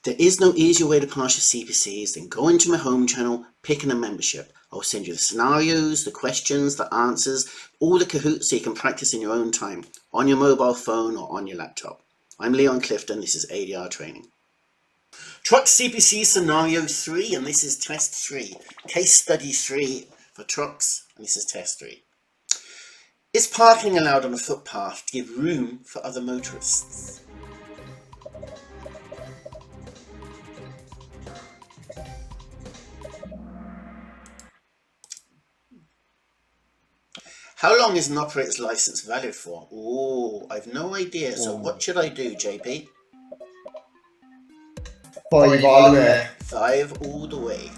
There is no easier way to pass your CPCs than go into my home channel, picking a membership. I'll send you the scenarios, the questions, the answers, all the Kahoot so you can practice in your own time, on your mobile phone or on your laptop. I'm Leon Clifton, this is ADR Training. Truck CPC Scenario 3, and this is Test 3. Case Study 3 for trucks, and this is Test 3. Is parking allowed on a footpath to give room for other motorists? How long is an operator's license valid for? Oh, I've no idea. So what should I do, JP? 5 all the way. 5 all the way.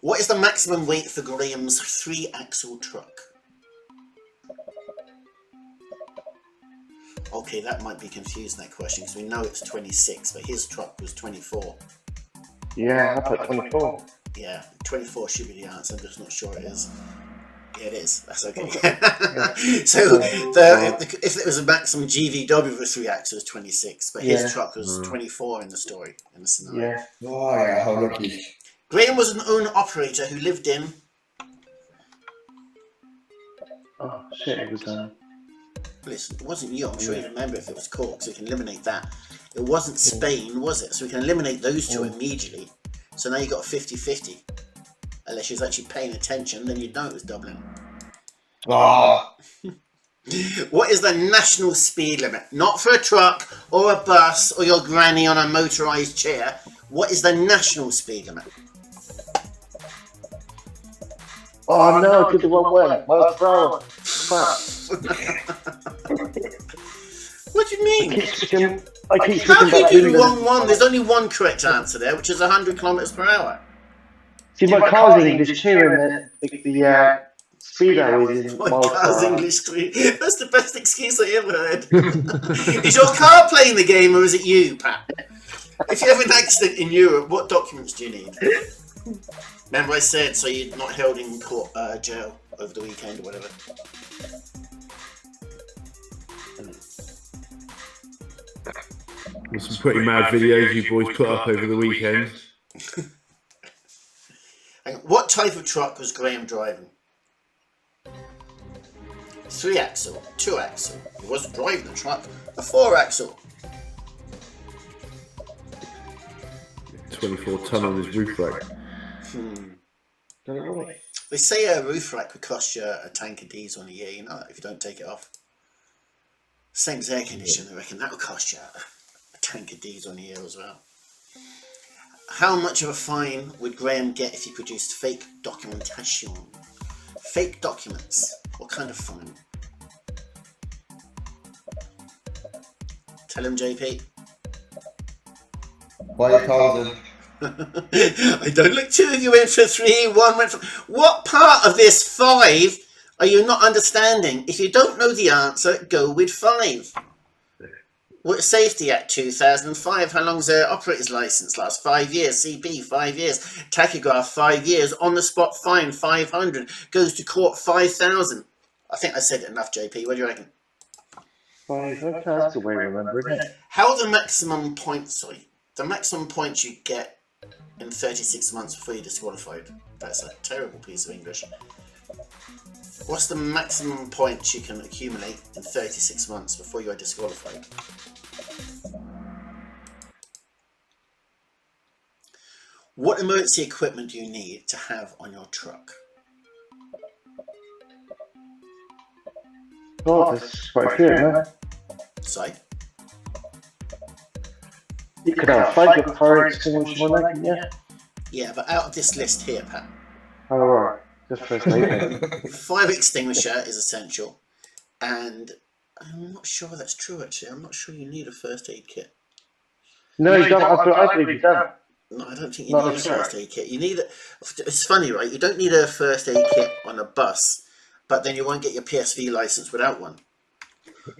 What is the maximum weight for Graham's 3-axle truck? Okay, that might be confusing, that question, because we know it's 26, but his truck was 24. Yeah, I put 24. Yeah, 24 should be the answer. I'm just not sure it is. Yeah, it is. That's okay. So, if it was a maximum GVW for 3-axle, 26, but his truck was 24 in the story, in the scenario. Yeah. Oh, yeah, how lucky. Graham was an owner-operator who lived in... Oh, shit, it was... Listen, it wasn't you. I'm sure you remember if it was Cork, so we can eliminate that. It wasn't Spain, was it? So we can eliminate those two immediately. So now you've got a 50-50. Unless she was actually paying attention, then you'd know it was Dublin. Oh. What is the national speed limit? Not for a truck or a bus or your granny on a motorised chair. What is the national speed limit? Oh no, I did the wrong way. Miles per hour. What do you mean? I keep How switching can back you do the wrong one? There's only one correct answer there, which is 100 kilometres per hour. See, my car's English too, and the speedo is in My miles per car's hour. English too. That's the best excuse I ever heard. Is your car playing the game or is it you, Pat? If you have an accident in Europe, what documents do you need? Remember I said so you're not held in court, jail over the weekend or whatever. There's some pretty mad videos you boys put up over the weekend. What type of truck was Graham driving? 3-axle, 2-axle. He wasn't driving the truck. A 4-axle. 24 ton on his roof rack. They say a roof rack would cost you a tank of diesel in a year, you know, if you don't take it off. Same as air conditioning, I reckon that would cost you a tank of diesel in a year as well. How much of a fine would Graham get if he produced fake documentation? Fake documents. What kind of fine? Tell him, JP. 5,000. I don't look. 2 of you went for 3, 1 went for... What part of this 5 are you not understanding? If you don't know the answer, go with 5. What Safety Act 2005, how long's their operator's license last? 5 years. CP, 5 years. Tachograph, 5 years. On the spot fine, 500. Goes to court, 5,000. I think I said it enough, JP. What do you reckon? 5, okay, that's the way to remember it. How are the maximum points, the maximum points you get in 36 months before you're disqualified? That's a terrible piece of English. What's the maximum points you can accumulate in 36 months before you are disqualified? What emergency equipment do you need to have on your truck? Oh, that's quite a few, no? Sorry? You could have 5 fire extinguisher, yeah? Yeah, but out of this list here, Pat. Oh, right. Just first aid. Fire extinguisher is essential, and I'm not sure that's true actually. I'm not sure you need a first aid kit. No, you don't. I believe you don't. No, I don't think you need a first aid kit. You need it's funny, right? You don't need a first aid kit on a bus, but then you won't get your PSV license without one.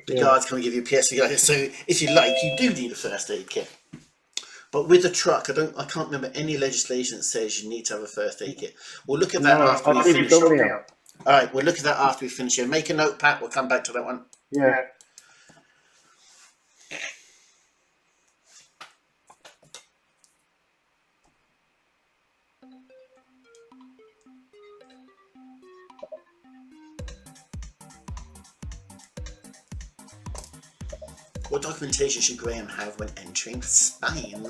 The guards come and give you a PSV license, so if you like, you do need a first aid kit. But with the truck, I can't remember any legislation that says you need to have a first aid kit. We'll look at that after we finish. Alright, we'll look at that after we finish here. Make a note, Pat, we'll come back to that one. Yeah. What documentation should Graham have when entering Spain?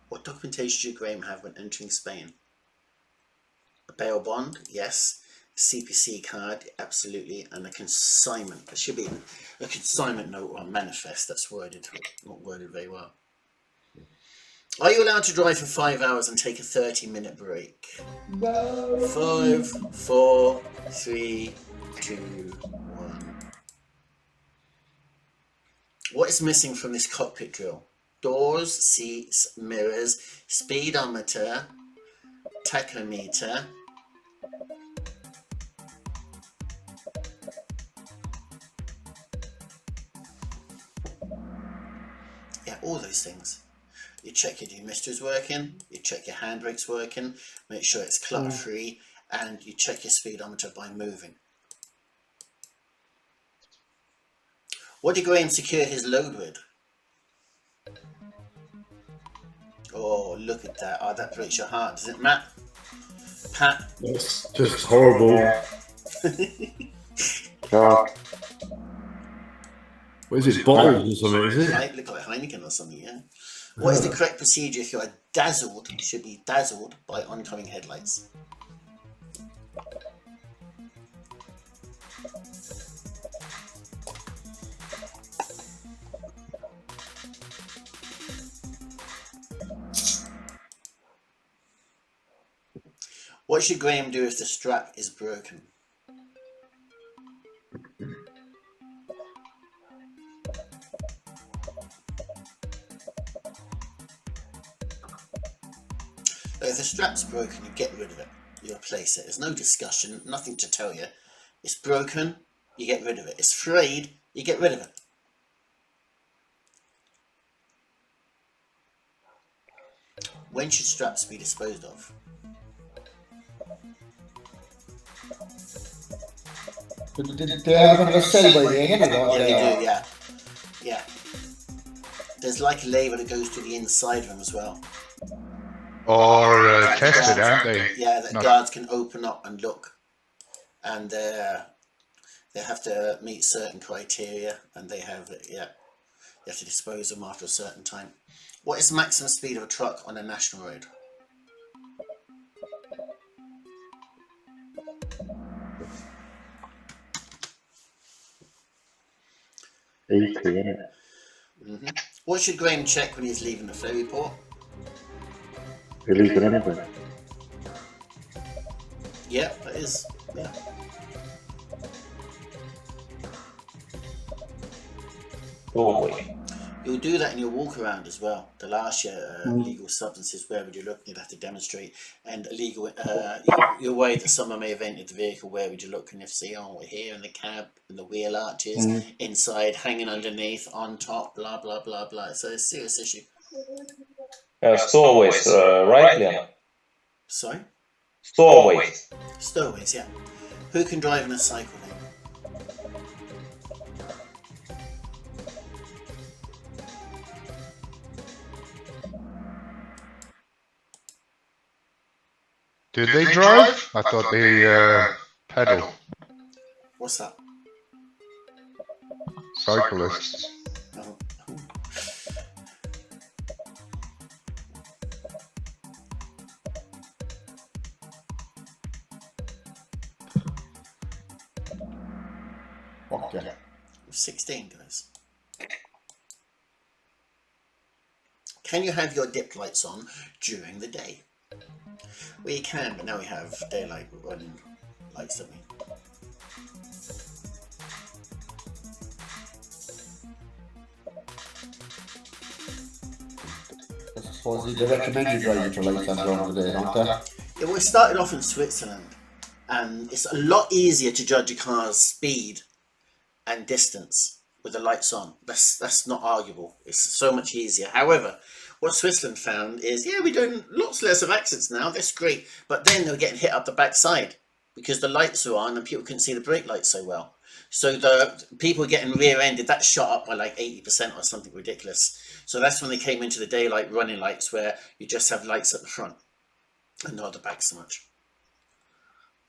What documentation should Graham have when entering Spain? A bail bond, yes. CPC card, absolutely, and a consignment. There should be a consignment note or a manifest that's not worded very well. Are you allowed to drive for 5 hours and take a 30-minute break? No. 5, 4, 3, 2, 1. What is missing from this cockpit drill? Doors, seats, mirrors, speedometer, tachometer. Yeah, all those things. You check your demister's working, you check your handbrake's working, make sure it's clutter free, and you check your speedometer by moving. What did Graham secure his load with? Oh, look at that. Oh, that breaks your heart, doesn't it, Matt? Pat? It's just horrible. God. What is it? Bottles or something, is it? Right, look like Heineken or something, yeah. What is the correct procedure if you are dazzled, should be dazzled by oncoming headlights? What should Graham do if the strap is broken? If the strap's broken, you get rid of it. You replace it. There's no discussion, nothing to tell you. It's broken, you get rid of it. It's frayed, you get rid of it. When should straps be disposed of? Did they have a sell by the end of Yeah, it? they do, yeah. Yeah. There's like a label that goes to the inside of them as well. Or tested, aren't they? Yeah, that guards can open up and look. And they have to meet certain criteria, and they have, you have to dispose of them after a certain time. What is the maximum speed of a truck on a national road? What should Graham check when he's leaving the ferry port? You're leaving anyway. Yeah, that is. Yeah. You'll do that in your walk around as well. The last year, illegal substances, where would you look? You'd have to demonstrate. And illegal, you're worried that someone may have entered the vehicle, where would you look? And if say, oh, we're here in the cab, in the wheel arches, inside, hanging underneath, on top, blah, blah, blah, blah. So it's a serious issue. Stowaways, right, Liam? Sorry? Stowaways. Stowaways, yeah. Who can drive on a cycle then? Did they drive? I thought they pedal. What's that? Cyclists. Oh. Okay. 16, guys. Can you have your dip lights on during the day? Well, you can, but now we have daylight running lights, don't we? I suppose they recommend you drive with your lights on during the day, don't they? Yeah, well, it started off in Switzerland, and it's a lot easier to judge a car's speed and distance with the lights on. That's not arguable. It's so much easier. However, what Switzerland found is, yeah, we're doing lots less of accidents now. That's great. But then they were getting hit up the backside because the lights were on and people couldn't see the brake lights so well. So the people getting rear-ended, that shot up by like 80% or something ridiculous. So that's when they came into the daylight running lights, where you just have lights at the front. and not the back so much.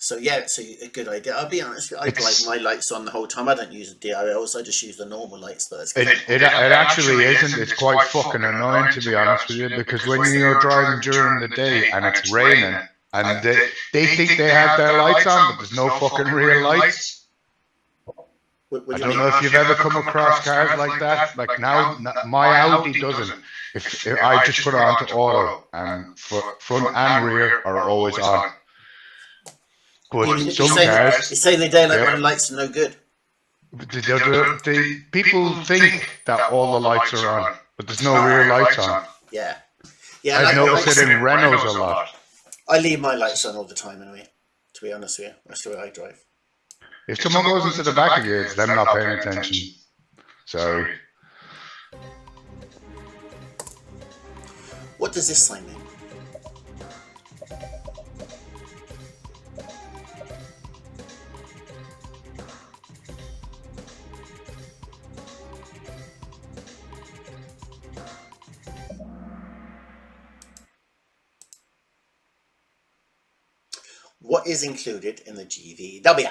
So yeah, it's a good idea. I'll be honest, I drive my lights on the whole time. I don't use the DRLs, I just use the normal lights. But that's it actually isn't. It's quite fucking annoying, to be honest with you, because when you're driving during the day and it's raining, and they think they have their lights on, but there's no fucking real lights. What I do you don't mean? know if you've ever come across cars like that. Like now, my Audi doesn't. If I just put it onto auto, and front and rear are always on. But some cars, You're saying the daylight yeah. running lights are no good. The people think that all the lights are on, but there's no rear lights on. Yeah. I've noticed it in Renaults a lot. I leave my lights on all the time anyway, to be honest with you. That's the way I drive. If someone goes into the back of you, it's them not paying attention. Sorry. What does this sign mean? What is included in the GVW?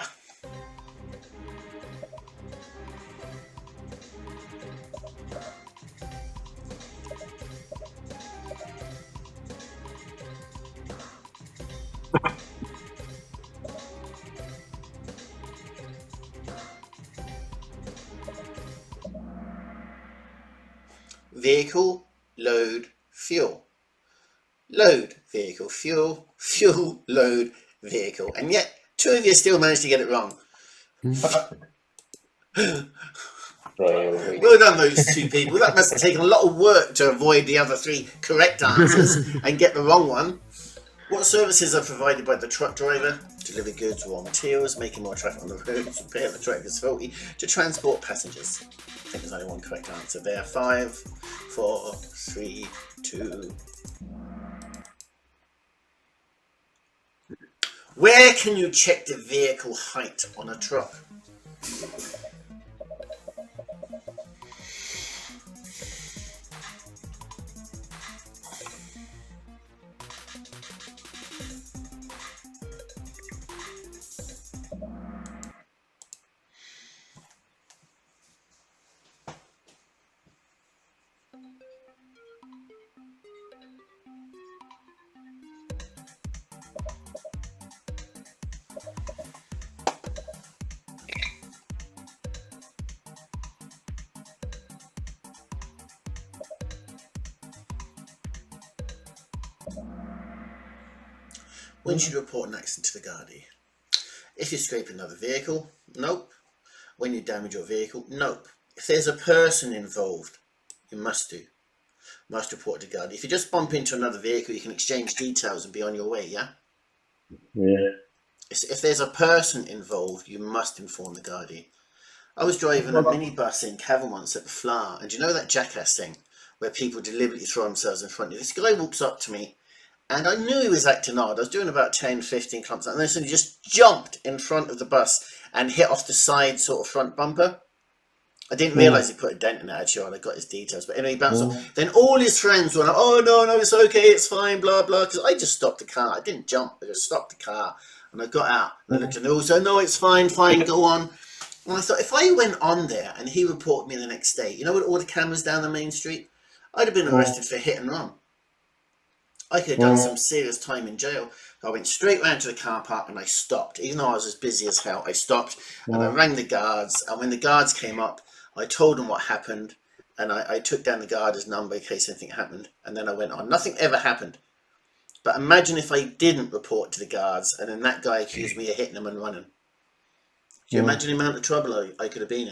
Vehicle, load, fuel. Load, vehicle, fuel, fuel, load, vehicle. And yet, two of you still managed to get it wrong. Well done, those two people. That must have taken a lot of work to avoid the other three correct answers and get the wrong one. What services are provided by the truck driver? Deliver goods, raw materials, making more traffic on the roads, repair the truck if it's faulty, to transport passengers. I think there's only one correct answer there. 5, 4, 3, 2. Where can you check the vehicle height on a truck? When should you report an accident to the Gardaí? If you scrape another vehicle, nope. When you damage your vehicle, nope. If there's a person involved, you must do. Must report to Gardaí. If you just bump into another vehicle, you can exchange details and be on your way, yeah? Yeah. If there's a person involved, you must inform the Gardaí. I was driving a minibus in Cavan once at the Flower, and do you know that jackass thing where people deliberately throw themselves in front of you? This guy walks up to me, and I knew he was acting odd. I was doing about 10, 15 kilometers, and then he just jumped in front of the bus and hit off the side sort of front bumper. I didn't realise he put a dent in it, actually, and I got his details. But anyway, he bounced off. Then all his friends were like, oh, no, it's okay, it's fine, blah, blah. Because I just stopped the car. I didn't jump, I just stopped the car. And I got out, and I looked at them all, said, no, it's fine, go on. And I thought, if I went on there and he reported me the next day, you know, with all the cameras down the main street, I'd have been arrested for hit and run. I could have done some serious time in jail. I went straight round to the car park and I stopped. Even though I was as busy as hell, I stopped and I rang the guards. And when the guards came up, I told them what happened. And I took down the guard's number in case anything happened. And then I went on. Nothing ever happened. But imagine if I didn't report to the guards and then that guy accused me of hitting him and running. Do you imagine the amount of trouble I could have been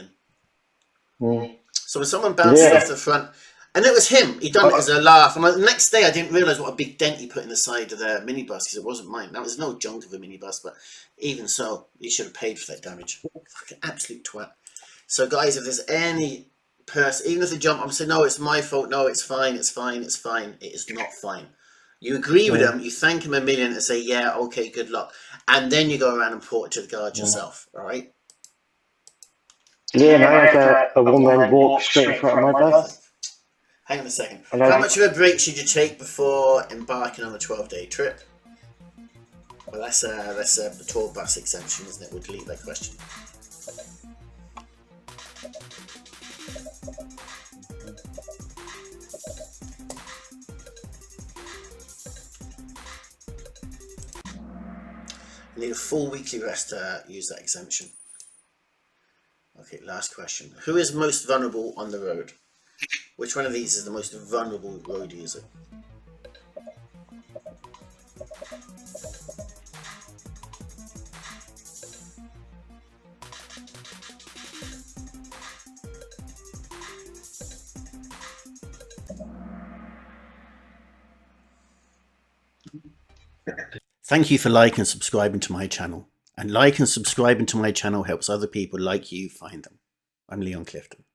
in? So when someone bounced off the front, and it was him, he done it as a laugh. And the next day I didn't realise what a big dent he put in the side of the minibus because it wasn't mine. Now there's no junk of a minibus, but even so, he should have paid for that damage. Fucking absolute twat. So guys, if there's any person, even if they jump up and say, no, it's my fault, no, it's fine, it's fine, it's fine, it is not fine. You agree with them, you thank him a million and say, yeah, okay, good luck. And then you go around and report it to the guard yourself, all right? Yeah, and I had a woman walk straight in front of my bus. Hang on a second. How much of a break should you take before embarking on a 12-day trip? Well, that's the tour bus exemption, isn't it? We'll delete that question. You need a full weekly rest to use that exemption. Okay, last question. Who is most vulnerable on the road? Which one of these is the most vulnerable road user? Thank you for liking and subscribing to my channel. And like and subscribing to my channel helps other people like you find them. I'm Leon Clifton.